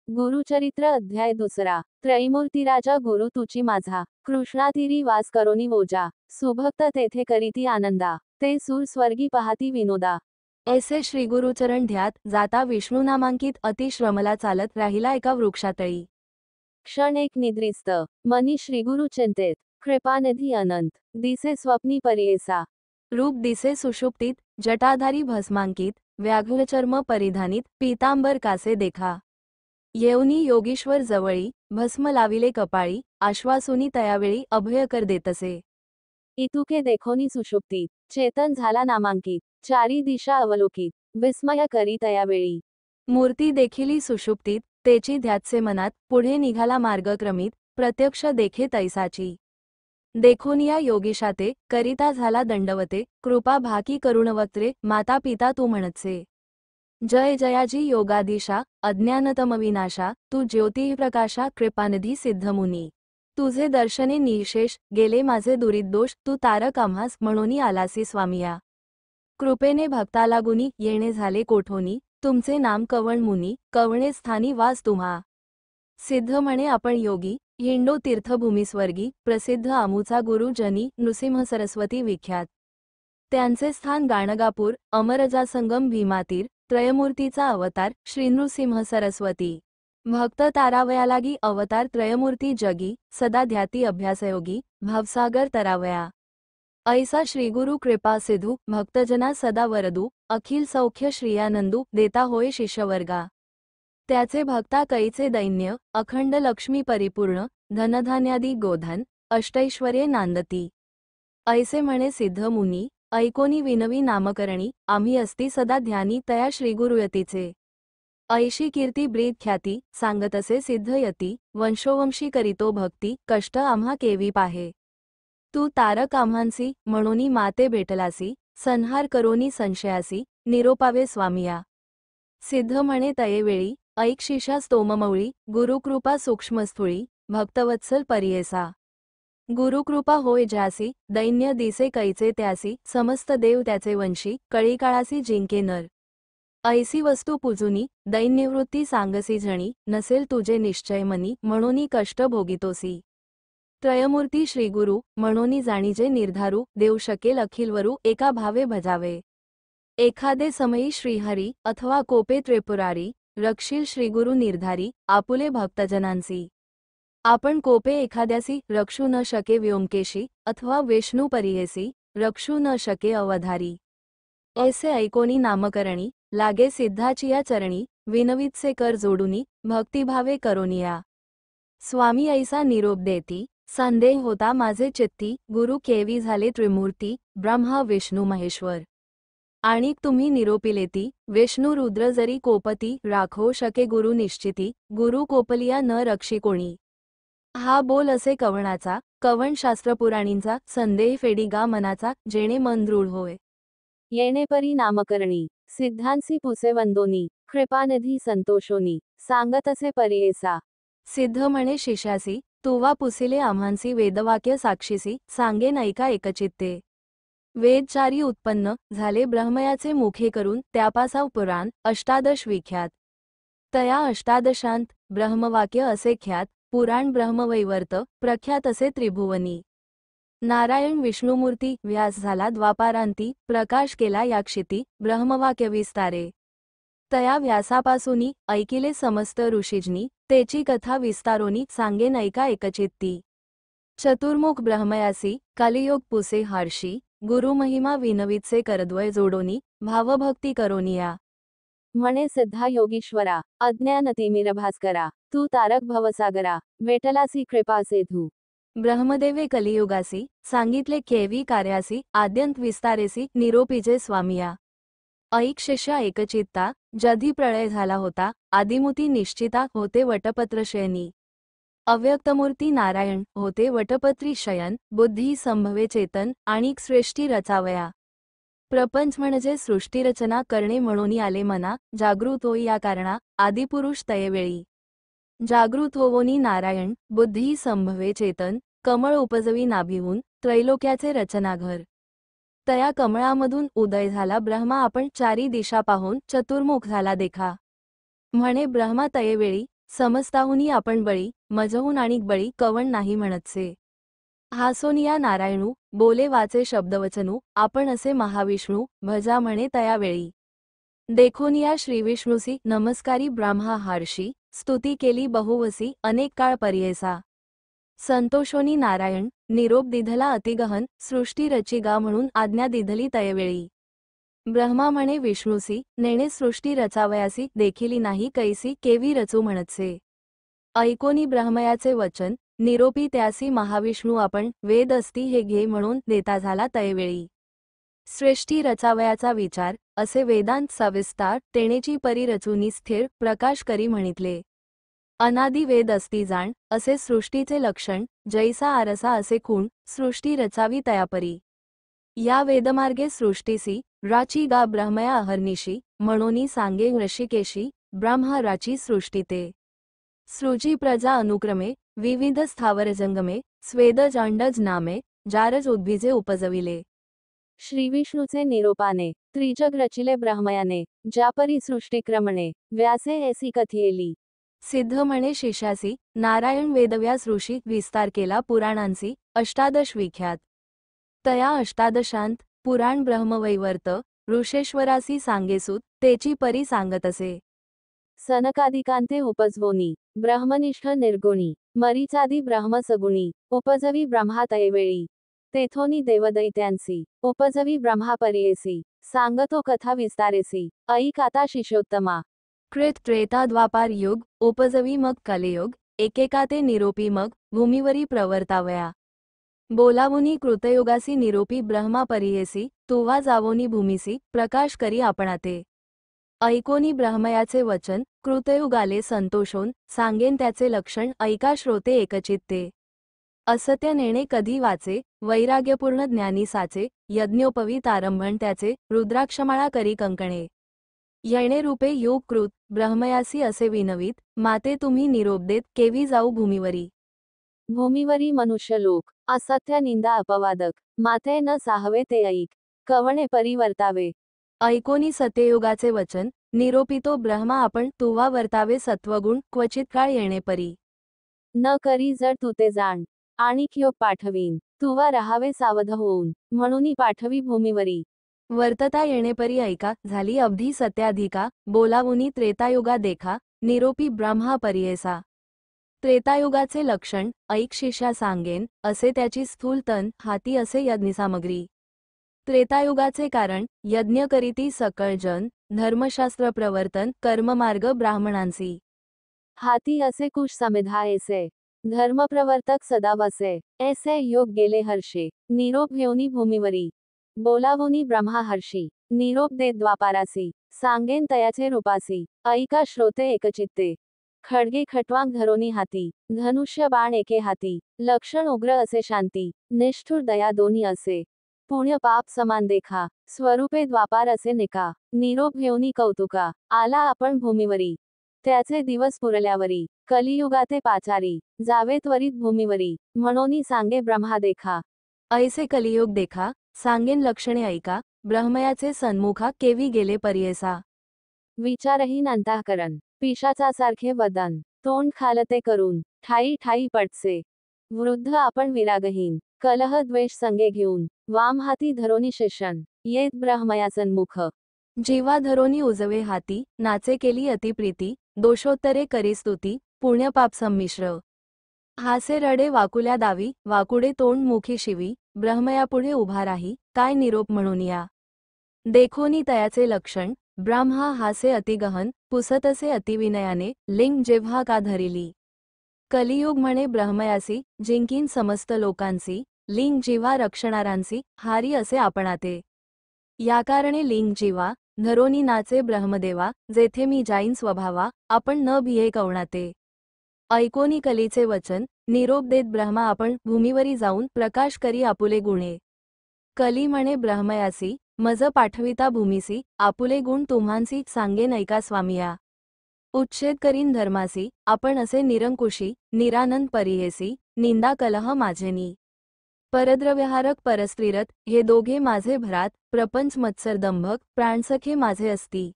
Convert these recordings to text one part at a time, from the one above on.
गुरुचरित्र अध्याय 2 त्रयीमूर्ती राजा गुरु तुची माझा कृष्णातीरी वास करोनी ओजा सुभक्त तेथे करीती आनंदा ते सूर स्वर्गी पाहती विनोदा। ऐसे श्री गुरुचरण ध्यात जाता विष्णू नामांकित अति श्रमला चालत राहिला एका वृक्षातळी। क्षण एक निद्रिस्त मनी श्रीगुरु चिंतेत कृपानिधी अनंत दिसे स्वप्नी परियेसा रूप दिसे सुषुप्तीत जटाधारी भस्मांकित व्याघ्रचर्म परिधानित पीतांबर कासे देखा। येऊनी योगीश्वर जवळी भस्म लाविले कपाळी आश्वासुनी तयावेळी अभयकर देतसे। इतुके देखोनी सुषुप्तीत चेतन झाला नामांकित चारी दिशा अवलोकित विस्मय करी तयावेळी। मूर्ती देखिली सुषुप्तीत तेची ध्यातसे मनात पुढे निघाला मार्गक्रमित प्रत्यक्ष देखे तैसाची। देखोनिया योगीशाते करिता झाला दंडवते कृपा भाकी करुणवक्त्रे माता पिता तू म्हणतसे। जय जयाजी योगाधीशा अज्ञानतमविनाशा तू ज्योतिप्रकाशा कृपानिधी सिद्धमुनी। तुझे दर्शने निशेष गेले माझे दुरितदोष तू तारक आम्हास म्हणूनी आलासी स्वामिया। कृपेने भक्ता लागुनी येणे झाले कोठोनी तुमचे नाम कवण मुनी कवणे स्थानी वास तुम्हा। सिद्ध म्हणे आपण योगी हिंडो तीर्थभूमी स्वर्गी प्रसिद्ध आमुचा गुरु जनी नृसिंह सरस्वती विख्यात। त्यांचे स्थान गाणगापूर अमरजा संगम भीमातीर त्रयमूर्तीचा अवतार श्री नृसिंह सरस्वती। भक्त तारावयालागी अवतार त्रयमूर्ती जगी सदा ध्याती अभ्यासयोगी भवसागर तरावया। ऐसा श्रीगुरु कृपा सिधू भक्तजना सदा वरदू अखिल सौख्य श्रियानंदू देता होय शिष्यवर्गा। त्याचे भक्ता कैचे दैन्य अखंड लक्ष्मी परिपूर्ण धनधान्यादी गोधन अष्टैश्वर्ये नांदती। ऐसे म्हणे सिद्ध मुनी ऐकोनी विनवी नामकरणी आम्ही असती सदा ध्यानी तया श्रीगुरुयतीचे। ऐशी कीर्ती ब्रीद ख्याती सांगतसे सिद्ध यती वंशोवंशी करीतो भक्ती कष्ट आम्हा केवी पाहे। तू तारक आम्हांसी म्हणूनी माते भेटलासी संहार करोनी संशयासी निरोपावे स्वामिया। सिद्ध म्हणे तयेवेळी ऐक शिषा स्तोममौळी गुरुकृपा सूक्ष्मस्थूळी भक्तवत्सल परियेसा। गुरुकृपा होय ज्यासी दैन्य दिसे कैचे त्यासी समस्त देव त्याचे वंशी कळीकाळासी जिंके नर। ऐसी वस्तू पूजुनी दैन्यवृत्ती सांगसी जणी नसेल तुझे निश्चय मनी म्हणूनी कष्ट भोगितोसी। त्रयमूर्ती श्रीगुरु म्हणूनी जाणीजे निर्धारू देऊ शकेल अखिलवरू एका भावे भजावे। एखादे समयी श्रीहरी अथवा कोपे त्रिपुरारी रक्षील श्रीगुरु निर्धारी आपुले भक्तजनांसी। आपण कोपे एखाद्यासी रक्षू न शके व्योमकेशी अथवा विष्णू परियेसी रक्षू न शके अवधारी। ऐसे ऐकोनी नामकरणी लागे सिद्धाचिया चरणी विनवितसे कर जोडुनी भक्तिभावे करोनिया। स्वामी ऐसा निरोप देती संदेह होता माझे चित्ती गुरु केवी झाले त्रिमूर्ती ब्रह्मा विष्णू महेश्वर। आणिक तुम्ही निरोपिलेती विष्णू रुद्र जरी कोपती राखो शके गुरु निश्चिती गुरु कोपलिया न रक्षी कोणी। हा बोल असे कवणाचा कवण शास्त्रपुराणींचा संदेह फेडी गा मनाचा जेणे मन दृढ होय। येणे परी नामकरणी सिद्धांसी पुसे वंदोनी कृपानिधी संतोषोनी सांगत असे परियेसा। सिद्ध म्हणे शिष्यासी तुवा पुसिले आम्हांसी वेदवाक्य साक्षीसी सांगेन ऐका एकचित्ते। वेदचारी उत्पन्न झाले ब्रह्मयाचे मुखे करून त्यापासाव पुराण अष्टादश विख्यात। तया अष्टादशांत ब्रह्मवाक्य असे ख्यात पुराण ब्रह्मवैवर्त प्रख्यात असे त्रिभुवनी। नारायण विष्णुमूर्ती व्यास झाला द्वापारांती प्रकाश केला याक्षिती ब्रह्मवाक्य विस्तारे। तया व्यासापासूनी ऐकिले समस्त ऋषीजनी तेची कथा विस्तारोनी सांगेन ऐका एकचित्ती। चतुर्मुख ब्रह्मयासी कलियोग पुसे हर्षी गुरुमहिमा विनवितसे करद्वय जोडोनी भावभक्ती करोनिया। म्हणे सिद्धा योगीश्वरा अज्ञानतिमिर भास्करा तू तारक भवसागरा वेटलासी कृपा सेधू। ब्रह्मदेवे कलियुगासी सांगितले केवी कार्यासी आद्यंत विस्तारेसी निरोपीजे स्वामिया। ऐक शिष्या एकचित्ता जधी प्रळय झाला होता आदिमुती निश्चिता होते वटपत्र शयनी। अव्यक्तमूर्ती नारायण होते वटपत्री शयन बुद्धी संभवे चेतन आणिक सृष्टी रचावया। प्रपंच म्हणजे सृष्टीरचना करणे म्हणून आले मना जागृत होई या कारणा आदिपुरुष तयेवेळी। जागृत होवोनी नारायण बुद्धी संभवे चेतन कमळ उपजवी नाभिहून त्रैलोक्याचे रचनाघर। तया कमळामधून उदय झाला ब्रह्मा आपण चारी दिशा पाहून चतुर्मुख झाला देखा। म्हणे ब्रह्मा तयेवेळी समजताहुनी आपण बळी मजहून आणिक बळी कवण नाही म्हणतसे. हासोनिया नारायणू बोले वाचे शब्दवचनू आपण असे महाविष्णू भजा म्हणे तयावेळी. देखोनिया श्रीविष्णुसी नमस्कारी ब्राह्मा हर्षी स्तुती केली बहुवसी अनेक काळ पर्येसा. संतोषोनी नारायण निरोप दिधला अतिगहन सृष्टी रचिगा म्हणून आज्ञा दिधली तयवेळी. ब्रह्मा म्हणे विष्णुसी नेणे सृष्टी रचावयासी देखिली नाही कैसी केवी रचू म्हणतसे. ऐकोनी ब्रह्मयाचे वचन निरोपी त्यासी महाविष्णू आपण वेद असती हे घे म्हणून देता झाला तयवेळी. सृष्टी रचावयाचा विचार असे वेदांत सविस्तार तेणेची परी रचूनी स्थिर प्रकाश करी म्हणितले. अनादि वेद असती जाण असे सृष्टीचे लक्षण जैसा आरसा असे खूण सृष्टी रचावी तयापरी. या वेदमार्गे सृष्टीसी राची गा ब्रह्मया अहर्निशी म्हणोनी सांगे ऋषिकेशी ब्रह्मा राची सृष्टीते. सृजी प्रजा अनुक्रमे विविध स्थावरजंगमे स्वेदज अंडज नामे जारज उद्भिजे उपजविले. श्रीविष्णूचे निरोपाने त्रिजग रचिले ब्रह्मयाने ज्यापरी सृष्टिक्रमणे व्यासे ऐसी कथियेली. सिद्ध म्हणे शिष्यासी नारायण वेदव्यास ऋषी विस्तार केला पुराणांसी अष्टादश विख्यात. तया अष्टादशांत पुराण ब्रह्मवैवर्त ऋषेश्वरासी सांगेसूत तेची परी सांगतसे. सनकादिकांते उपजवोनी ब्रह्मनिष्ठ निर्गुणी मरीचादी ब्रह्म सगुणी उपजवी ब्रह्मा तयवेळी. तेथोनी देवदैत्यांसी उपजवी ब्रह्मा पर्येसी सांगतो कथा विस्तारेसी ऐक आता शिष्योत्तमा. कृत त्रेता द्वापार युग उपजवी मग कलियुग एकेका ते निरोपी मग भूमीवरी प्रवर्तावया. बोलावुनी कृतयुगासी निरोपी ब्रह्मा पर्येसी तुवा जावोनी भूमीसी प्रकाश करी आपणाते. ऐकोनी ब्रह्मयाचे वचन कृतयुगाले संतोषोन सांगेन त्याचे लक्षण ऐका श्रोते एकचित्ते. असत्य नेणे कधी वाचे वैराग्यपूर्ण ज्ञानी साचे यज्ञोपवीत आरंभण त्याचे रुद्राक्षमाळा करी कंकणे. येणे रूपे योग कृत ब्रह्मयासी असे विनवीत माते तुम्ही निरोप देत केवी जाऊ भूमीवरी. भूमीवरी मनुष्यलोक असत्य निंदा अपवादक माते न साहवे ते ऐक कवणे परिवर्तावे. ऐकोनी सत्ययुगाचे वचन निरोपितो ब्रह्मा आपण तुवा वर्तावे सत्वगुण क्वचित काळ येणे परी. न करी जर तू ते जाण आणिक योग पाठवीन तुवा रहावे सावध होऊन म्हणूनी पाठवी भूमीवरी. वर्तता येणे परी ऐका झाली अवधी सत्याधिका बोलावुनी त्रेतायुगा देखा निरोपी ब्रह्मा पर्येसा. त्रेतायुगाचे लक्षण ऐक शिष्या सांगेन असे त्याची स्थूल तन हाती असे यज्ञसामग्री. त्रेतायुगाचे कारण यज्ञ करीती सकळ जन धर्मशास्त्र प्रवर्तन कर्ममार्ग ब्राह्मणांसी. हाती असे कुश समिधा ऐसे धर्मप्रवर्तक सदा बसे ऐसे योग गेले हर्षे निरोप घेऊनी भूमीवरी. बोलावुनी ब्रह्मा हर्षी निरोप देत द्वापारासी सांगेन तयाचे रूपासी ऐका श्रोते एकचित्ते. खडगे खटवांग धरोनी हाती धनुष्य बाण एके हाती लक्षण उग्र असे शांती निष्ठुर दया दोन्ही असे पुण्य पाप समान देखा स्वरूपे द्वापार असे निका. निरोप घेऊनी कौतुका आला आपण भूमीवरी. त्याचे दिवस पुरल्यावरी कलियुगाते पाचारी जावे त्वरित भूमीवरी म्हणोनी सांगे ब्रह्मा देखा. ऐसे कलियुग देखा सांगेन लक्षणे ऐका ब्रह्मयाचे सन्मुखा केवी गेले पर्येसा. विचारहीन अंतःकरण पिशाचासारखे वदन तोंड खालते करून ठाई ठाई पटसे. वृद्ध आपण विरागहीन कलह द्वेष संगे घेऊन वाम हाती धरोनी शिष्यन येत ब्रह्मया सन्मुख. जीवा धरोनी उजवे हाती नाचे केली अतिप्रीती दोषोत्तरे करी स्तुती पुण्यपाप संमिश्र. हासे रडे वाकुल्या दावी वाकुडे तोंड मुखी शिवी ब्रह्मयापुढे उभा राही काय निरोप म्हणून या. देखोनी तयाचे लक्षण ब्रह्मा हासे अतिगहन पुसतसे अतिविनयाने लिंग जेव्हा का धरिली. कलियुग म्हणे ब्रह्मयासी जिंकीन समस्त लोकांसी लिंग जीवा रक्षणारांसी हारी असे आपणाते. या कारणे लिंग जीवा धरोनी नाचे ब्रह्मदेवा जेथे मी जाईन स्वभावा आपण न भिये कवणाते. ऐकोनी कलीचे वचन निरोप देत ब्रह्मा आपण भूमीवरी जाऊन प्रकाश करी आपुले गुणे. कली म्हणे ब्रह्मयासी मज पाठविता भूमीसी आपुले गुण तुम्हांसी सांगेन ऐका स्वामिया. उच्छेद करीन धर्मासी आपण असे निरंकुशी निरानंद परियेसी निंदा कलह माझेनी. परद्रव्यहारक परस्त्रीरथ हे दोघे माझे भ्रात प्रपंच मत्सर दंभक प्राणसखे माझे असती.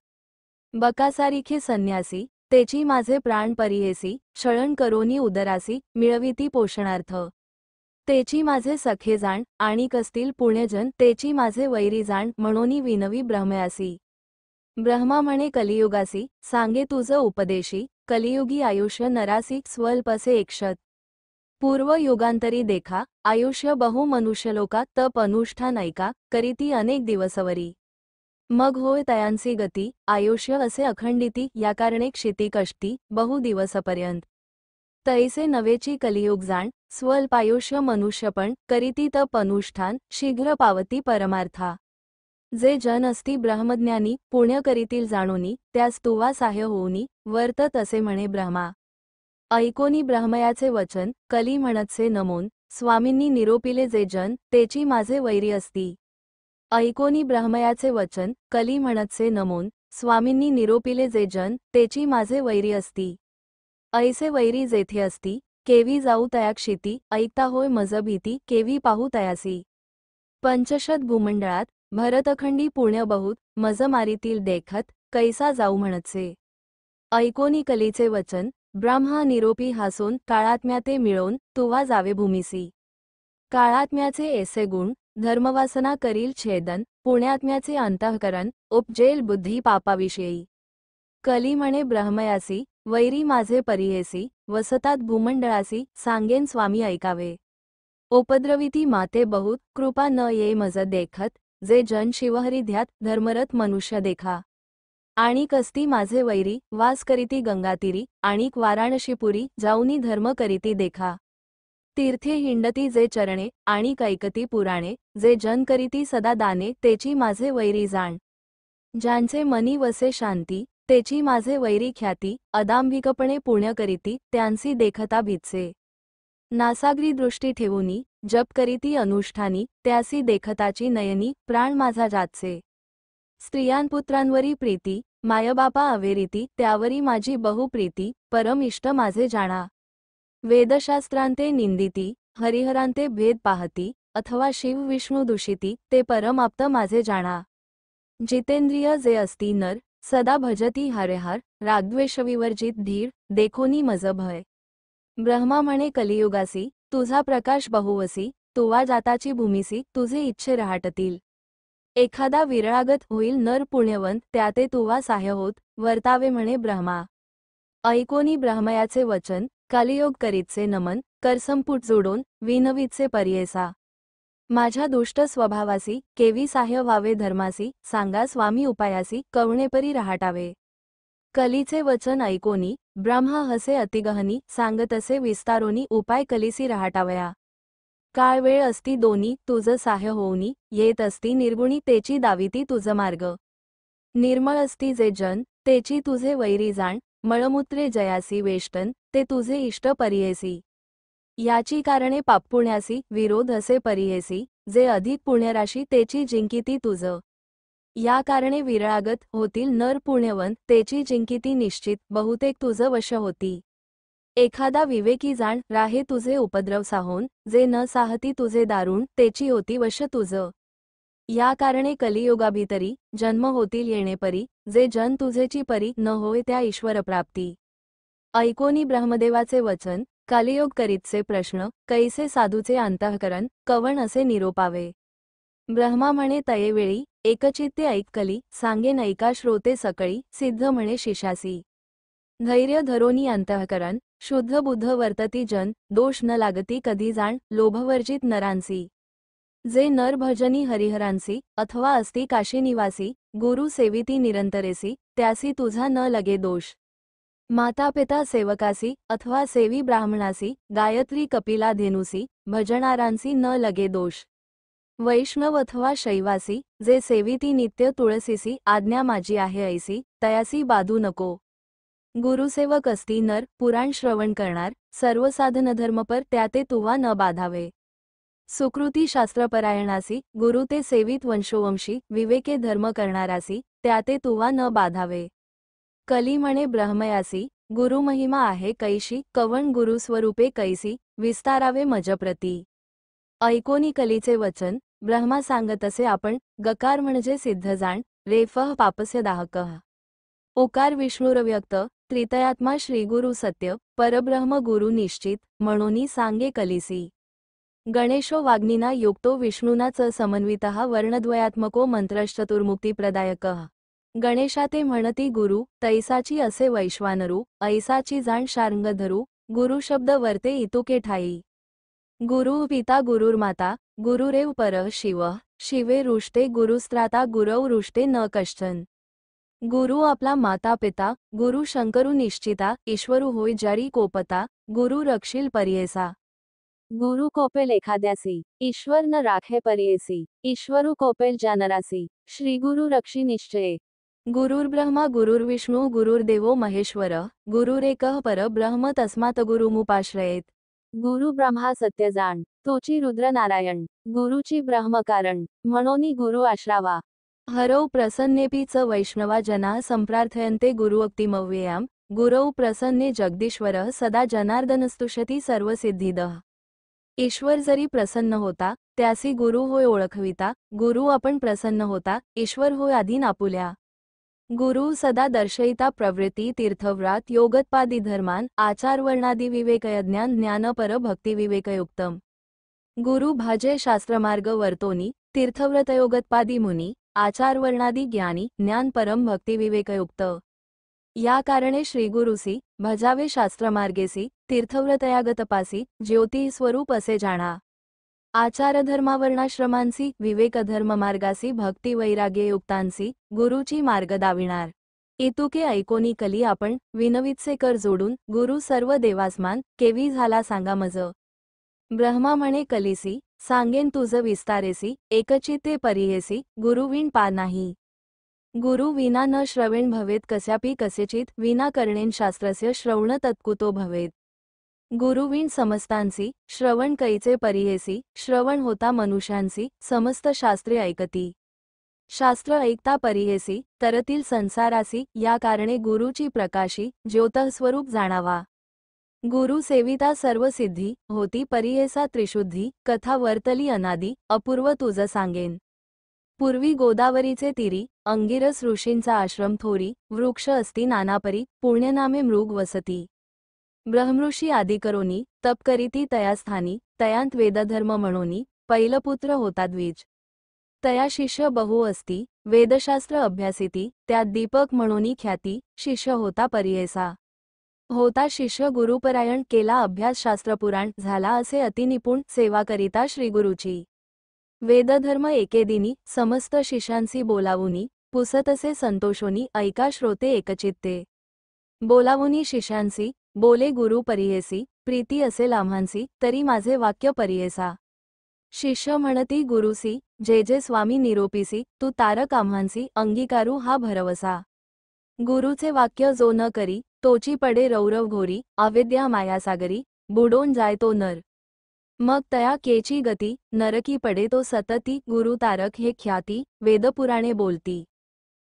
बकासारिखे संन्यासी तेची माझे प्राण परियेसी, शरण करोनी उदरासी, मिळविती पोषणार्थ। तेची माझे सखे जाण, आणिक असतील पुण्यजन, तेची माझे वैरी जाण, म्हणोनी विनवी ब्रह्मयासी। ब्रह्मा म्हणे कलियुगासी, सांगे तुझ उपदेशी, कलियुगी आयुष्य नरासी स्वल्पसे एकशत। पूर्व युगांतरी देखा, आयुष्य बहु मनुष्यलोका, तप अनुष्ठान ऐका, करीती अनेक दिवसवरी। मग होय तयांसी गती, आयुष्य असे अखंडिती, या कारणे क्षिती कष्टी, बहु दिवसपर्यंत। तैसे नवेची कलियुग जाण, स्वल्पायुष्य मनुष्यपण, करीती तप अनुष्ठान, शीघ्र पावती परमार्था। जे जन असती ब्रह्मज्ञानी, पुण्य करीतील जाणोनी, त्यास तुवा साह्य होऊनी, वर्तत असे म्हणे ब्रह्मा। ऐकोनी ब्रह्मयाचे वचन, कली म्हणतसे नमोन, स्वामींनी निरोपिले जे जन, तेची माझे वैरी असती। ऐकोनी ब्रह्मयाचे वचन, कली म्हणतसे नमोन, स्वामींनी निरोपिले जे जन, तेची माझे वैरी असती। ऐसे वैरी जेथे असती, केवी जाऊ तया क्षिती, ऐकता होय मज भीती, केवी पाहू तयासी। पंचशत भूमंडळात, भरतखंडी पुण्य बहुत, मज मारीतील देखत, कैसा जाऊ म्हणतसे। ऐकोनी कलीचे वचन, ब्रह्मा निरोपी हासोन, काळात्म्याते मिळवून, तुवा जावे भूमिसी। काळात्म्याचे ऐसे गुण, धर्मवासना करील छेदन, पुण्यात्म्याचे अंतःकरण, उपजेल बुद्धी पापाविषयी। कली म्हणे ब्रह्मयासी, वैरी माझे परियेसी, वसतात भूमंडळासी, सांगेन स्वामी ऐकावे। उपद्रविती माते बहुत, कृपा न ये मज देखत, जे जन शिवहरी ध्यात, धर्मरत मनुष्य देखा। आणिक असती माझे वैरी, वास करीती गंगातीरी, आणिक वाराणसीपुरी, जाऊनी धर्म करीती देखा। तीर्थे हिंडती जे चरणे, आणिक ऐकती पुराणे, जे जन करीती सदा दाने, तेची माझे वैरी जाण। ज्यांचे मनी वसे शांती, तेची माझे वैरी ख्याती, अदांभिकपणे पुण्य करीती, त्यांसी देखता भितसे। नासाग्री दृष्टी ठेवूनी, जप करीती अनुष्ठानी, त्यासी देखताची नयनी, प्राण माझा जातसे। स्त्रियांपुत्रांवरी प्रीती, मायबापा अवेरीती, त्यावरी माझी बहु प्रीती, परम इष्ट माझे जाणा। वेदशास्त्रांते निंदिती, हरिहरांते भेद पाहती, अथवा शिव विष्णू दूषिती, ते परम आप्त माझे जाणा। जितेंद्रिय जे असती नर, सदा भजती हरेहर, रागद्वेषविवर्जित धीर, देखोनी मज भय। ब्रह्मा म्हणे कलियुगासी, तुझा प्रकाश बहुवसी, तुवा जाताची भूमिसी, तुझे इच्छे रहाटतील। एखादा विरळागत होईल नर पुण्यवंत, त्याते तुवा साह्य होत, वर्तावे म्हणे ब्रह्मा। ऐकोनी ब्रह्मयाचे वचन, कलियोग करीतसे नमन, करसंपुट जोडून, विनवीतसे परियेसा। माझ्या दुष्ट स्वभावासी, केवी साह्य व्हावे धर्मासी, सांगा स्वामी उपायासी, कवणेपरी रहाटावे। कलीचे वचन ऐकोनी, ब्रह्मा हसे अतिगहनी, सांगतसे विस्तारोनी, उपाय कलीसी रहाटावया। काळ वेळ असती दोनी, तुझ साह्य होऊनी, येत असती निर्गुणी, तेची दाविती तुझ मार्ग। निर्मळ असती जे जन, तेची तुझे वैरी जाण, मळमूत्रे जयासी वेष्टन, ते तुझे इष्ट परियेसी। याची कारणे पापपुण्यासी, विरोध असे परियेसी, जे अधिक पुण्यराशी, तेची जिंकिती तुझ। या कारणे विरळागत होतील नर पुण्यवंत, तेची जिंकिती निश्चित, बहुतेक तुझ वश होती। एखादा विवेकी जाण, राहे तुझे उपद्रव साहोन, जे न साहती तुझे दारुण, तेची होती वश तुझ। या कारणे कलियुगाभितरी, जन्म होतील येणेपरी, जे जन तुझेची परी, न होय त्या ईश्वरप्राप्ती। ऐकोनी ब्रह्मदेवाचे वचन, कलियोग करीतसे प्रश्न, कैसे साधूचे अंतःकरण, कवण असे निरोपावे। ब्रह्मा म्हणे तयेवेळी, एकचित्ते ऐकली, सांगेन ऐका श्रोते सकळी, सिद्ध म्हणे शिशासी। धैर्य धरोनी अंतःकरण, शुद्ध बुद्ध वर्तती जन, दोष न लागती कधी जाण, लोभवर्जित नरांसी। जे नर भजनी हरिहरांसी, अथवा असती काशी निवासी, गुरु सेविती निरंतरेसी, त्यासी तुझा न लगे दोष। माता पिता सेवकासी, अथवा सेवी ब्राह्मणासी, गायत्री कपिला धेनुसी, भजणारांसी न लगे दोष। वैष्णव अथवा शैवासी, जे सेविती नित्य तुळसीसी, आज्ञा माझी आहे ऐसी, तयासी बाधू नको। गुरुसेवक असती नर, पुराण श्रवण करणार, सर्व साधन धर्मपर, त्याते तुवा न बाधावे। सुकृती शास्त्रपरायणासी, गुरु ते सेवित वंशोवंशी, विवेके धर्म करणारासी, त्याते तुवा न बाधावे। कली म्हणे ब्रह्मयासी, गुरु महिमा आहे कैशी, कवण गुरु स्वरूपे कैसी, विस्तारावे मजप्रती। ऐकोनी कलीचे वचन, ब्रह्मा सांगतसे आपण, गकार म्हणजे सिद्ध जाण, रेफः पापस्य दाहकः। ओकार विष्णुरव्यक्त त्रितयात्मा श्रीगुरु सत्य परब्रह्म गुरु निश्चित म्हणूनी सांगे कलिसी। गणेशो वाग्निना युक्तो विष्णुना च समन्वितः वर्णद्वयात्मको मंत्रश्चतुर्मुक्तिप्रदायकः। गणेशाते म्हणती गुरु तैसाची असे वैश्वानरू ऐसाची जाण शार्ंगधरू गुरु शब्द वर्ते इतुके ठाई। गुरु पिता गुरुर्माता गुरुरेव परः शिवः शिवे रुष्टे गुरुस्त्राता गुरौ रुष्टे न कश्चन। गुरु आपला माता पिता गुरु शंकरू निश्चिता ईश्वरू होय जरी कोपता गुरु रक्षील पर्येसा। गुरु कोपेल एखाद्यासी ईश्वर न राखे पर्येसी ईश्वरू कोपेल जानरासी श्रीगुरु रक्षी निश्चये। गुरुर्ब्रह्मा गुरुर्विष्णू गुरुर्देवो महेश्वरः गुरुरेकः परब्रह्म तस्मात् गुरुमुपाश्रयेत। गुरु ब्रह्मा सत्य जाण तोची रुद्र नारायण गुरुची ब्रह्मकारण म्हणोनी गुरु आश्रावा। हरौ प्रसन्नेपि च वैष्णवा जनाः संप्रार्थयन्ते गुरुक्तिमव्ययाम् गुरौ प्रसन्ने जगदीश्वरः सदा जनार्दनस्तुष्यति सर्वसिद्धिदः। ईश्वर जरी प्रसन्न होता त्यासी गुरु होय ओळखविता गुरु आपण प्रसन्न होता ईश्वर होय आधीन आपुल्या। गुरु सदा दर्शयिता प्रवृत्ती तीर्थव्रात योगत्पादी धर्मान आचारवर्णादि विवेकयज्ञान ज्ञानपर भक्ती विवेकयुक्तम। गुरु भाजे शास्त्रमार्ग वर्तोनी तीर्थव्रतयोगत्पादी मुनी आचारवर्णादि ज्ञानी ज्ञान परम भक्ती विवेकयुक्त। या कारणे श्रीगुरुसी भजावे शास्त्रमार्गेसी तीर्थव्रतयागतपासी ज्योती स्वरूप असे जाणा। आचारधर्मावर्णाश्रमांसी विवेकधर्ममार्गासी भक्ती वैराग्ययुक्तांसी गुरुची मार्ग दाविणार। इतुके ऐकोनी कली आपण विनवितसे कर जोडून गुरु सर्व देवासमान केवी झाला सांगा मज। ब्रह्मा म्हणे कलिसी सांगेन तुझ विस्तारेसी एकचित्ते परियेसी गुरुविण पार नाही। गुरु विना न श्रवेण भवेत कस्यापि कसेचित विना करणेन शास्त्रस्य श्रवण तत्कुतो भवेत। गुरुविण समस्तांसी श्रवण कैचे परियेसी श्रवण होता मनुष्यांसी समस्त शास्त्रे ऐकती। शास्त्र ऐकता परियेसी तरतील संसारासी या कारणे गुरुची प्रकाशी ज्योतः स्वरूप जाणावा। गुरु सेविता सर्व सिद्धी होती परियेसा त्रिशुद्धी कथा वर्तली अनादी अपूर्व तुझ सांगेन। पूर्वी गोदावरीचे तीरी अंगिरस ऋषींचा आश्रम थोरी वृक्ष असती नानापरी पुण्यनामे मृग वसती। ब्रह्मऋषी आदिकरोनी तप करीती तया स्थानी तयांत वेदधर्म म्हणोनी पैलपुत्र होता द्विज। तया शिष्य बहु असती वेदशास्त्र अभ्यासिती त्यात दीपक म्हणोनी ख्याती शिष्य होता परियेसा। होता शिष्य गुरुपरायण केला अभ्यास शास्त्रपुराण झाला असे अतिनिपुण सेवा करिता श्रीगुरुची। वेदधर्म एकेदिनी समस्त शिष्यांसी बोलावुनी पुसतसे संतोषोनी ऐका श्रोते एकचित्ते। बोलावुनी शिष्यांसी बोले गुरु परियेसी प्रीती असेल आम्हांसी तरी माझे वाक्य परियेसा। शिष्य म्हणती गुरुसी जे जे स्वामी निरोपीसी तू तारक आम्हांसी अंगीकारू हा भरवसा। गुरुचे वाक्य जो न करी तोची पडे रौरव घोरी अविद्या मायासागरी बुडोन जाय तो नर। मग तया केची गती नरकी पडे तो सतती गुरु तारक हे ख्याती वेदपुराणे बोलती।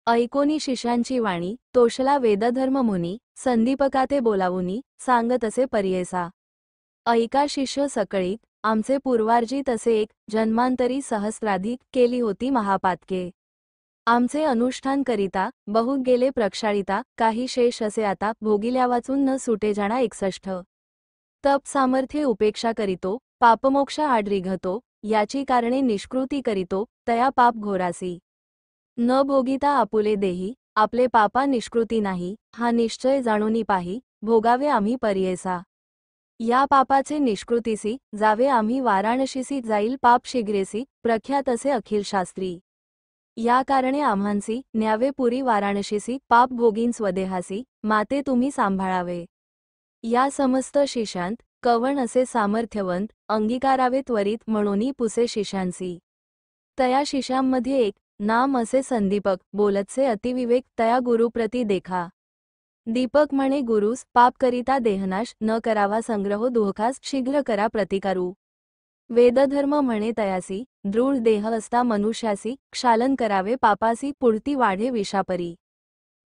ऐकोनी शिष्यांची वाणी तोषला वेदधर्म मुनी संदीपकाते बोलावुनी सांगतसे परियेसा। ऐका शिष्य सकळीत आमचे पूर्वार्जित असे एक जन्मांतरी सहस्राधिक केली होती महापातके। आमचे अनुष्ठान करिता बहु गेले प्रक्षाळिता काही शेष असे आता भोगिल्या वाचून न सुटे जाणा 61। तप सामर्थ्य उपेक्षा करीतो पापमोक्ष आड रिघतो याची कारणे निष्कृती करीतो तया पाप घोरासी। न भोगिता आपुले देही आपले पापा निष्कृती नाही हा निश्चय जाणूनी पाही भोगावे आम्ही परियेसा। या पापाचे निष्कृतीसी जावे आम्ही वाराणसीसी जाईल पाप शीघ्रेसी प्रख्यात असे अखिल शास्त्री। या कारणे आम्हांसी न्यावे पुरी वाराणसीसी पाप भोगीन स्वदेहासी माते तुम्ही सांभाळावे। या समस्त शिष्यांत कवण असे सामर्थ्यवंत अंगीकारावे त्वरित म्हणोनी पुसे शिष्यांसी। तया शिष्यांमध्ये एक नाम असे संदीपक बोलतसे अतिविवेक तया गुरुप्रती देखा। दीपक म्हणे गुरुस पाप करिता देहनाश न करावा संग्रहो दुःखास शीघ्र करा प्रतिकारू। वेदधर्म म्हणे तयासी दृढ देह असता मनुष्यासी क्षालन करावे पापासी पुढती वाढे विषापरी।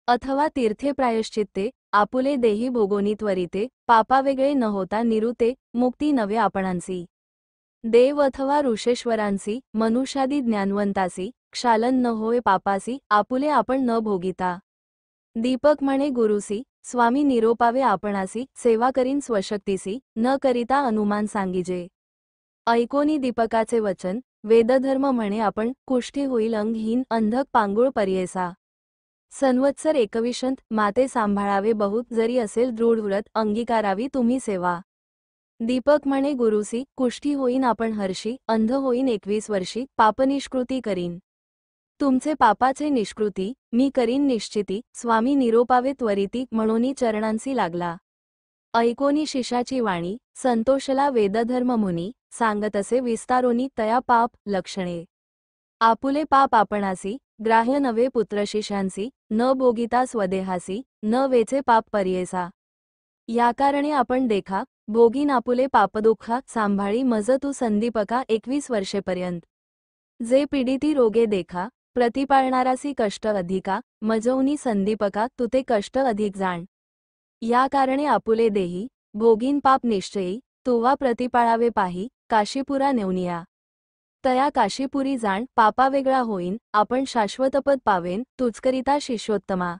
अथवा तीर्थे प्रायश्चित्ते आपुले देही भोगोनी त्वरिते पापा वेगळे न होता निरुते मुक्ती नवे आपणांसी। देव अथवा ऋषेश्वरांसी मनुष्यादी ज्ञानवंतासी क्षालन न होय पापासी आपुले आपण न भोगिता। दीपक म्हणे गुरुसी, स्वामी निरोपावे आपणासी, सेवा करीन स्वशक्तीसी, न करिता अनुमान सांगिजे. ऐकोनी दीपकाचे वचन, वेदधर्म म्हणे आपण, कुष्ठी होईल अंगहीन, अंधक पांगुळ पर्येसा. संवत्सर 21 माते सांभाळावे बहुत, जरी असेल दृढ व्रत, अंगीकारावी तुम्ही सेवा. दीपक म्हणे गुरुसी, कुष्ठी होईन आपण हर्षी, अंध होईन 21 वर्षी, पापनिष्कृती करीन. तुमचे पापाचे निष्कृती मी करीन निश्चिती. स्वामी निरोपावे त्वरिती, म्हणूनी चरणांसी लागला. ऐकोनी शिष्याची वाणी, संतोषला वेदधर्म मुनी, सांगतसे विस्तारोनी तया पाप लक्षणे. आपुले पाप आपणासी, ग्राह्य नवे पुत्र शिष्यांसी, न भोगिता स्वदेहासी, न वेचे पाप पर्येसा. या कारणे आपण देखा, भोगीन आपुले पापदुःखा, सांभाळी मज तू संदीपका 21 वर्षेपर्यंत. जे पीडिती रोगे देखा, प्रतिपाळणारासी कष्ट अधिका, मजवनी संदीपका तुते कष्ट अधिक जाण. या कारणे आपुले देही, भोगीन पाप निश्चयी, तुवा प्रतिपाळावे पाही, काशीपुरा नेवनिया. तया काशीपुरी जाण, पापा वेगळा होईन, आपण शाश्वतपद पावेन, तुझकरिता शिष्योत्तमा.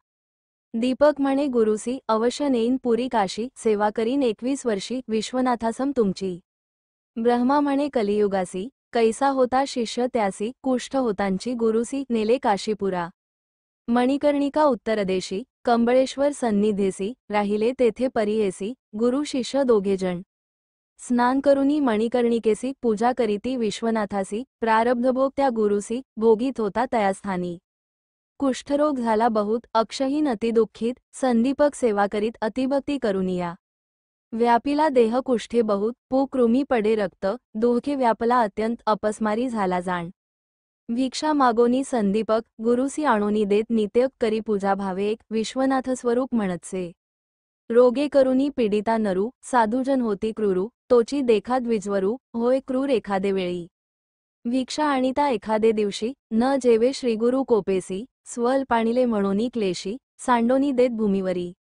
दीपक म्हणे गुरुसी, अवश्य नेईन पुरी काशी, सेवा करीन 21 वर्षी, विश्वनाथासम तुमची. ब्रह्मा म्हणे कलियुगासी, कैसा होता शिष्य त्यासी, कुष्ठ होतांची गुरुसी, नेले काशीपुरा. मणिकर्णिका उत्तरदेशी, कंबळेश्वर सन्निधेसी, राहिले तेथे परियेसी, गुरु शिष्य दोघेजण. स्नान करुनी मणिकर्णिकेसी, पूजा करीती विश्वनाथासी, प्रारब्धभोग त्या गुरुसी, भोगीत होता तयास्थानी. कुष्ठरोग झाला बहुत, अक्षहीन अतिदुःखित, संदीपक सेवा करीत अतिभक्ती करुनिया. व्यापिला देह कुष्ठे बहुत, पू कृमी पडे रक्त, दुःखे व्यापला अत्यंत, अपस्मारी झाला जाण. भिक्षा मागोनी संदीपक, गुरुसी आणोनी देत नित्य, करी पूजा भावे एक, विश्वनाथ स्वरूप म्हणतसे. रोगे करुनी पीडिता नरू, साधुजन होती क्रूरू, तोची देखा द्विजवरू, होय क्रूर एखादे वेळी. भिक्षा आणिता एखादे दिवशी, न जेवे श्रीगुरु कोपेसी, स्वल पाणिले म्हणोनी क्लेशी, सांडोनी देत भूमीवरी.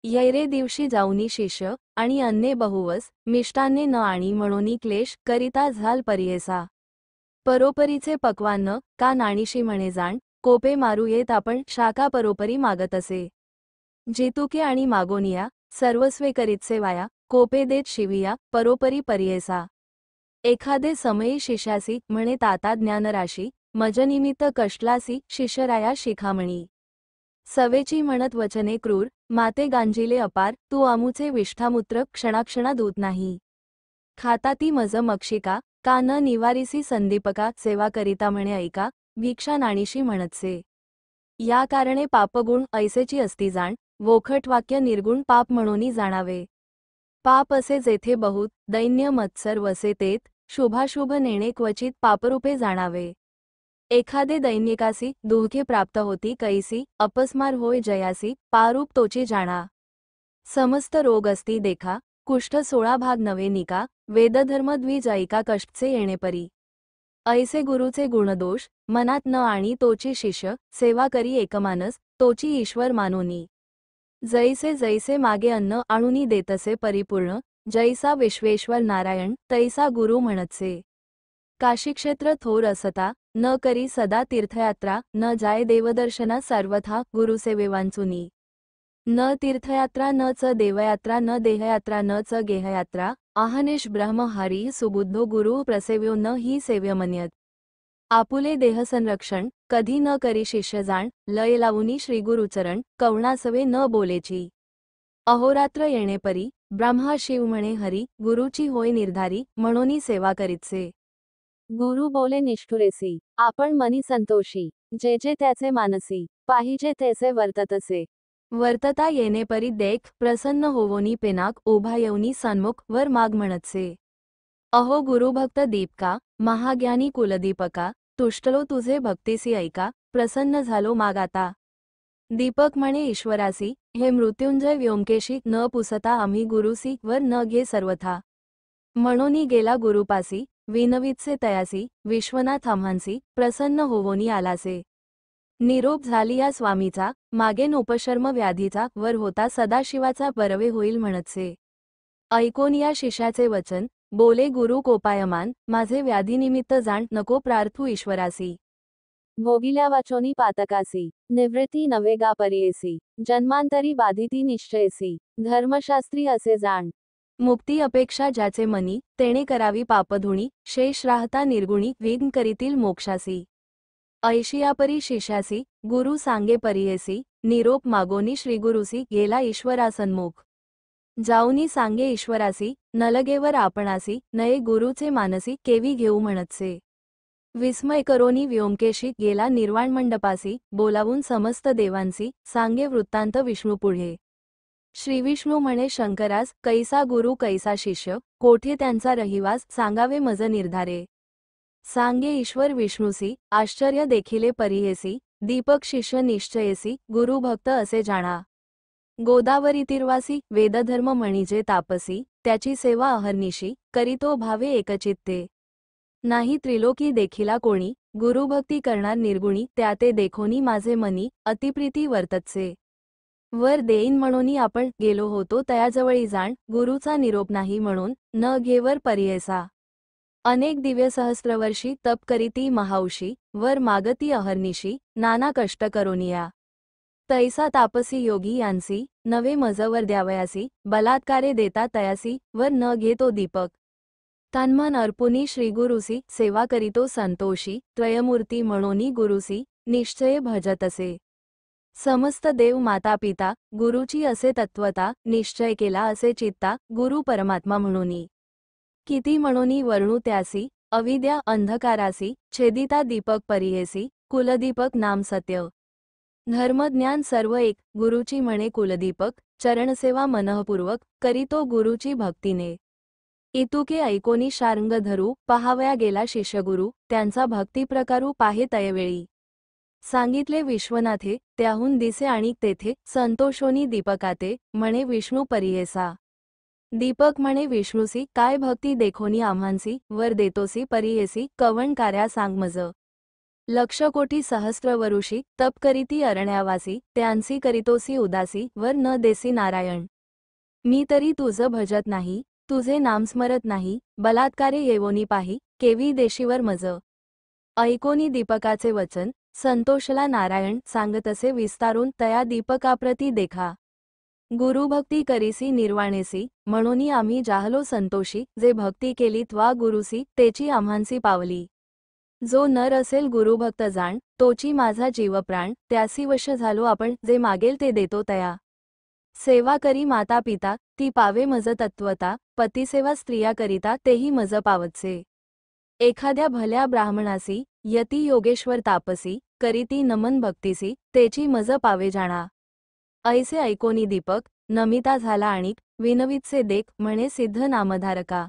यैरे दिवशी जाऊनी शिष्य, आणि अन्ने बहुवस, मिष्टान्ने न आणि म्हणोनी क्लेश, करिता झाल परियेसा. परोपरीचे पक्वान्न, का नाणीशी म्हणे जाण, कोपे मारू येत आपण, शाखा परोपरी मागत असे. जितुके आणि मागोनिया, सर्वस्वे करीत सेवाया, कोपे देत शिविया, परोपरी पर्येसा. एखादे समयी शिष्यासी, म्हणे ताता ज्ञानराशी, मजनिमित्त कष्टलासी, शिष्यराया शिखामणी. सवेची म्हणत वचने क्रूर, माते गांजिले अपार, तू आमुचे विष्ठामूत्र क्षणाक्षणा दूत नाही. खाता ती मज मक्षिका, का न निवारिसी संदीपका, सेवा करिता म्हणे ऐका, भिक्षा नाणीशी म्हणतसे. या कारणे पापगुण ऐसेची असती जाण, वोखट वाक्य निर्गुण पाप म्हणोनी जाणावे. पाप असे जेथे बहुत, दैन्य मत्सर वसे तेत, शुभाशुभ नेणे क्वचित पापरूपे जाणावे. एखादे दैनिकासी, दुःखे प्राप्त होती कैसी, अपस्मार होय जयासी, पारूप तोची जाणा. समस्त रोग असती देखा, कुष्ठ 16 भाग नवे निका, वेदधर्म द्विज ऐका कष्टचे येणे परी. ऐसे गुरुचे गुणदोष, मनात न आणि तोची शिष्य, सेवा करी एकमानस, तोची ईश्वर मानोनी. जैसे जैसे मागे अन्न आणुनी देतसे परिपूर्ण, जैसा विश्वेश्वर नारायण, तैसा गुरु म्हणतसे. काशीक्षेत्र थोर असता, न करी सदा तीर्थयात्रा, न जाय देवदर्शना सर्वथा, गुरुसेवेवांचुनी. न तीर्थयात्रा न च देवयात्रा न देहयात्रा न च गेहयात्रा, आहनेश ब्रह्म हरी सुबुद्धो गुरु प्रसेव्यो न ही सेव्यमन्यत. आपुले देहसंरक्षण, कधी न करी शिष्य जाण, लय लावुनी श्रीगुरुचरण, कवणासवे न बोलेची. अहोरात्र येणे परी, ब्रह्मा शिव म्हणे हरी, गुरुची होय निर्धारी, म्हणोनी सेवा करीतसे. गुरु बोले निष्ठुरेसी, आपण मनी संतोषी, जे जे त्याचे मानसी, पाहिजे तेसे वर्ततसे. वर्तता येणे परी देख, प्रसन्न होवोनी पेनाक, उभा येऊनी सन्मुख, वर माग म्हणतसे. अहो गुरुभक्त दीपका, महाज्ञानी कुलदीपका, तुष्टलो तुझे भक्तीसी ऐका, प्रसन्न झालो माग आता. दीपक म्हणे ईश्वरासी, हे मृत्युंजय व्योमकेशी, न पुसता आम्ही गुरुसी, वर न घे सर्वथा. म्हणोनी गेला गुरुपासी, विनवितसे तयासी, विश्वनाथ आम्हांसी, प्रसन्न होवोनी आलासे. निरोप झाली या स्वामीचा, मागेन उपशर्म व्याधीचा, वर होता सदाशिवाचा बरवे होईल म्हणतसे. ऐकोन या शिष्याचे वचन, बोले गुरु कोपायमान, माझे व्याधीनिमित्त जाण नको प्रार्थू ईश्वरासी. भोगिल्या वाचोनी पातकासी, निवृत्ती नवे गा परियेसी, जन्मांतरी बाधिती निश्चयसी, धर्मशास्त्री असे जाण. मुक्ती अपेक्षा ज्याचे मनी, तेणे करावी पापधुणी, शेष राहता निर्गुणी, विघ्न करीतील मोक्षासी. ऐशियापरी शिष्यासी, गुरु सांगे परियेसी, निरोप मागोनी श्रीगुरुसी, गेला ईश्वरा सन्मुख. जाऊनी सांगे ईश्वरासी, नलगेवर आपणासी, नये गुरुचे मानसी, केवी घेऊ म्हणतसे. विस्मय करोनी व्योमकेशी, गेला निर्वाण मंडपासी, बोलावून समस्त देवांसी, सांगे वृत्तांत विष्णू पुढे. श्रीविष्णू म्हणे शंकरास, कैसा गुरु कैसा शिष्य, कोठे त्यांचा रहिवास, सांगावे मज निर्धारे. सांगे ईश्वर विष्णूसी, आश्चर्य देखिले परियेसी, दीपक शिष्य निश्चयेसी, गुरु भक्त असे जाणा. गोदावरी तीर्वासी, वेदधर्म म्हणिजे तापसी, त्याची सेवा अहर्निशी, करीतो भावे एकचित्ते. नाही त्रिलोकी देखिला कोणी, गुरुभक्ती करणार निर्गुणी, त्या ते देखोनी माझे मनी, अतिप्रीती वर्ततसे. वर देईन म्हणूनी आपण गेलो होतो तयाजवळी जाण, गुरुचा निरोप नाही म्हणून, न घेवर परियेसा. अनेक दिव्य सहस्त्रवर्षी तप करीती महाउशी, वर मागती अहर्निशी, नाना कष्ट करोनिया. तैसा तापसी योगी यांसी, नवे मजवर द्यावयासी, बलात्कारे देता तयासी, वर न घेतो दीपक. तन्मन अर्पुनी श्रीगुरुसी, सेवा करीतो संतोषी, त्रयमूर्ती म्हणोनी गुरुसी, निश्चय भजतसे. समस्त देव माता पिता, गुरुची असे तत्वता, निश्चय केला असे चित्ता, गुरु परमात्मा म्हणोनी. किती म्हणोनी वर्णू त्यासी, अविद्या अंधकारासी, छेदिता दीपक परियेसी, कुलदीपक नाम सत्य. धर्मज्ञान सर्व एक, गुरुची म्हणे कुलदीपक, चरणसेवा मनःपूर्वक, करीतो गुरुची भक्तीने. इतुके ऐकोनी शार्ंग धरू, पहावया गेला शिष्यगुरु, त्यांचा भक्तिप्रकारू पाहे तयवेळी. सांगितले विश्वनाथे, त्याहून दिसे आणिक तेथे, संतोषोनी दीपकाते, म्हणे विष्णू परियेसा. दीपक म्हणे विष्णूसी, काय भक्ती देखोनी आम्हांसी, वर देतोसी परियेसी, कवण कार्या सांग मज. लक्ष कोटी सहस्त्रवरुषी, तप करीती अरण्यावासी, त्यांसी करीतोसी उदासी, वर न देसी नारायण. मी तरी तुझ भजत नाही, तुझे नाम स्मरत नाही, बलात्कारे येवोनी पाही, केवी देशीवर मज. ऐकोनी दीपकाचे वचन, संतोषला नारायण, सांगतसे विस्तारून, तया दीपकाप्रती देखा. गुरुभक्ती करीसी निर्वाणेसी, म्हणूनी आम्ही जाहलो संतोषी, जे भक्ती केली त्वा गुरुसी, तेची आम्हांसी पावली. जो नर असेल गुरुभक्त जाण, तोची माझा जीवप्राण, त्यासी वश झालो आपण, जे मागेल ते देतो तया. सेवा करी माता पिता, ती पावे मज तत्वता, पतिसेवा स्त्रिया करिता, तेही मज पावतसे. एखाद्या भल्या ब्राह्मणासी, यती योगेश्वर तापसी, करीती नमन भक्तीसी, तेची मज पावे जाणा. ऐसे ऐकोनी दीपक, नमिता झाला आणिक, विनवितसे देख, म्हणे सिद्ध नामधारका.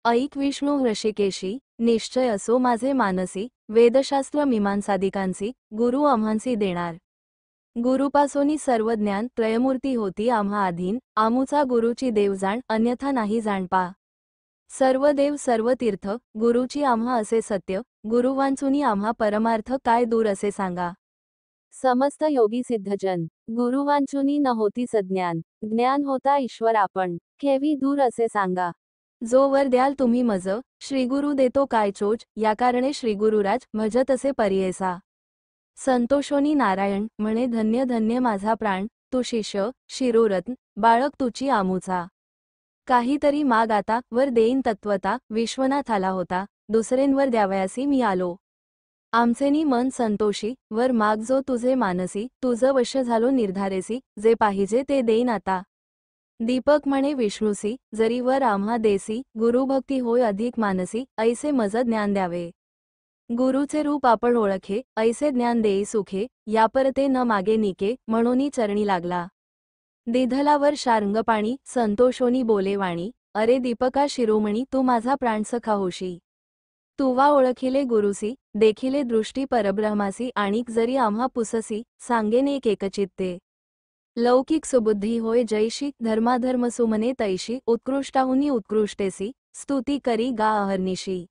ऐक विष्णू ऋषिकेशी, निश्चय असो माझे मानसी, वेदशास्त्र मीमांसादिकांसी, गुरु आम्हांसी देणार. गुरुपासोनी सर्व ज्ञान, त्रयमूर्ती होती आम्हा अधीन, आमुचा गुरुची देव जाण, अन्यथा नाही जाणपा. सर्व देव सर्व तीर्थ, गुरुची आम्हा असे सत्य, गुरुवांचुनी आम्हा परमार्थ काय दूर असे सांगा. समस्त योगी सिद्धजन, गुरुवांचुनी न होती सज्ञान, ज्ञान होता ईश्वर आपण, केवी दूर असे सांगा. जो वर द्याल तुम्ही मज, श्रीगुरु देतो काय चोच, या कारणे श्रीगुरुराज, भजत असे परियेसा. संतोषोनी नारायण, म्हणे धन्य धन्य माझा प्राण, तू शिष्य, शिरोरत्न, बाळक तुची आमुचा. काहीतरी माग आता, वर देईन तत्वता, विश्वनाथ आला होता, दुसरेंवर द्यावयासी मी आलो. आमचेनी मन संतोषी, वर माग जो तुझे मानसी, तुझ वश झालो निर्धारेसी, जे पाहिजे ते देईन आता. दीपक म्हणे विष्णूसी, जरी वर आम्हा देसी, गुरुभक्ती होय अधिक मानसी, ऐसे मज ज्ञान द्यावे. गुरुचे रूप आपण ओळखे, ऐसे ज्ञान देई सुखे, यापरते न मागे निके, म्हणूनी चरणी लागला. दिधलावर शार्ंगपाणी, संतोषोनी बोले वाणी, अरे दीपका शिरोमणी, तू माझा प्राणसखा होशी. तुवा ओळखिले गुरुसी, देखिले दृष्टी परब्रह्मासी, आणिक जरी आम्हा पुससी, सांगेन एक एकचित्ते. लौकिक सुबुद्धी होय जैशी, धर्माधर्म सुमने तैशी, उत्कृष्टाहुनी उत्कृष्टेसी, स्तुती करी गा अहर्निशी.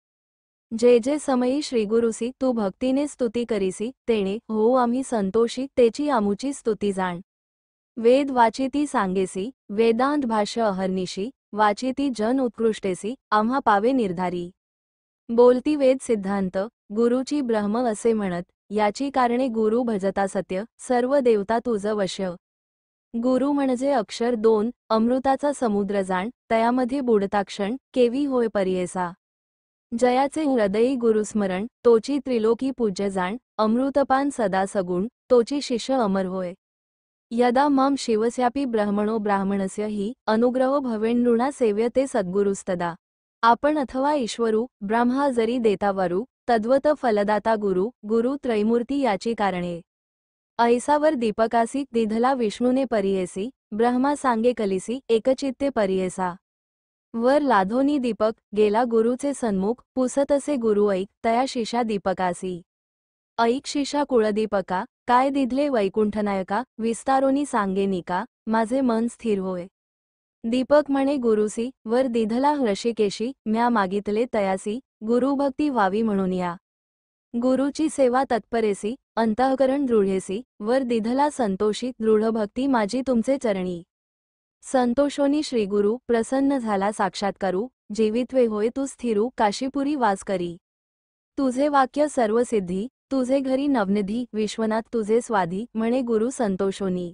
जे जे समयी श्रीगुरुसी, तू भक्तीने स्तुती करीसी, तेणे हो आम्ही संतोषी, तेची आमुची स्तुती जाण. वेद वाचिती सांगेसी, वेदांत भाष्य अहर्निशी, वाचिती जन उत्कृष्टेसी, आम्हा पावे निर्धारी. बोलती वेद सिद्धांत, गुरुची ब्रह्म असे म्हणत, याची कारणे गुरु भजता सत्य सर्व देवता तुझ वश्य। गुरु म्हणजे अक्षर 2 अमृताचा समुद्र जाण तयामध्ये बुडता क्षण केवी होय पर्येसा। जयाचे हृदयी गुरुस्मरण तोची त्रिलोकी पूज्य जाण अमृतपान सदा सगुण तोची शिष्य अमर होय। यदा मम शिवस्यापी ब्रह्मणो ब्राह्मणस्य हि अनुग्रहो भवेन्नृणा सेव्यते सद्गुरुस्तदा। आपण अथवा ईश्वरू ब्रह्मा जरी देतावरू तद्वत फलदाता गुरु गुरु त्रैमूर्ती याची कारणे। ऐसावर दीपकासी दिधला विष्णूने परियेसी ब्रह्मा सांगे कलिसी एकचित्ते परियेसा। वर लाधोनी दीपक गेला गुरुचे सन्मुख पुसतसे गुरु ऐक तया शिषा दीपकासी। ऐक शिषा कुळदीपका काय दिधले वैकुंठनायका विस्तारोनी सांगे निका माझे मन स्थिर होय। दीपक म्हणे गुरुसी वर दिधला ऋषिकेशी म्या मागितले तयासी गुरुभक्ती व्हावी म्हणून या। गुरुची सेवा तत्परेसी अंतःकरण दृढेसी वर दिधला संतोषी दृढभक्ती माझी तुमचे चरणी। संतोषोनी श्रीगुरु प्रसन्न झाला साक्षात्कारू जीवित्वे होय तू स्थिरू काशीपुरी वास करी। तुझे वाक्य सर्वसिद्धी तुझे घरी नवनिधी विश्वनाथ तुझे स्वाधी म्हणे गुरु संतोषोनी।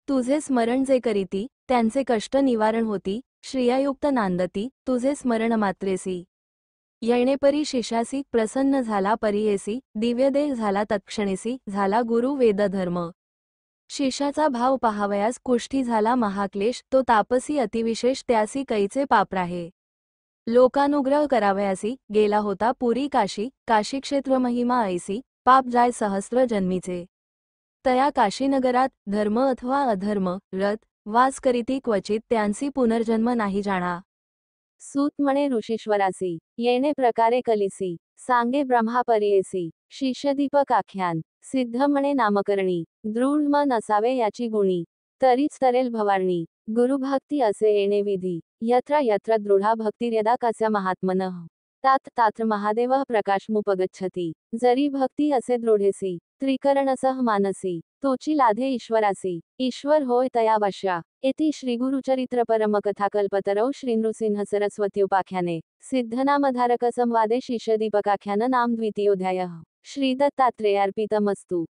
तुझे स्मरण जे करीती त्यांचे कष्ट निवारण होती श्रियायुक्त नांदती तुझे स्मरण मात्रेसी। येणेपरी शिष्यासी प्रसन्न झाला परियेसी दिव्यदेह झाला तत्क्षणेसी झाला गुरु वेद धर्म। शिष्याचा भाव पहावयास कुष्ठी झाला महाक्लेश तो तापसी अतिविशेष त्यासी कैचे पाप राहे। लोकानुग्रह करावयासी गेला होता पुरी काशी काशीक्षेत्र महिमा ऐसी पाप जाय सहस्र जन्मीचे। तया काशीनगरात धर्म अथवा अधर्म रत वास करीती क्वचित त्यांसी पुनर्जन्म नाही जाणा। सूत म्हणे ऋषीश्वरासी येणे प्रकारे कलिसी सांगे ब्रह्मा परियेसी शिष्य दीपक आख्यान। सिद्ध म्हणे नामकरणी दृढ मन असावे याची गुणी तरीच तरेल भवारणी। गुरुभक्ती असे येणे विधी यत्र यत्र दृढा भक्तिर्यदा कस्य महात्मनः तात तात्र महादेवः प्रकाशमुपगच्छति। जरी भक्ती असे दृढेसी त्रिकरणसह मानसी तोची लाधे ईश्वरासी ईश्वर होय तया वश्या। इति श्रीगुरुचरित्र परमकथाकल्पतरौ श्रीनृसिंह सरस्वत्युपाख्याने सिद्धनामधारक संवादे शिष्यदीपकाख्यान नाम द्वितीयोऽध्यायः। श्रीदत्तात्रेयार्पितमस्तु।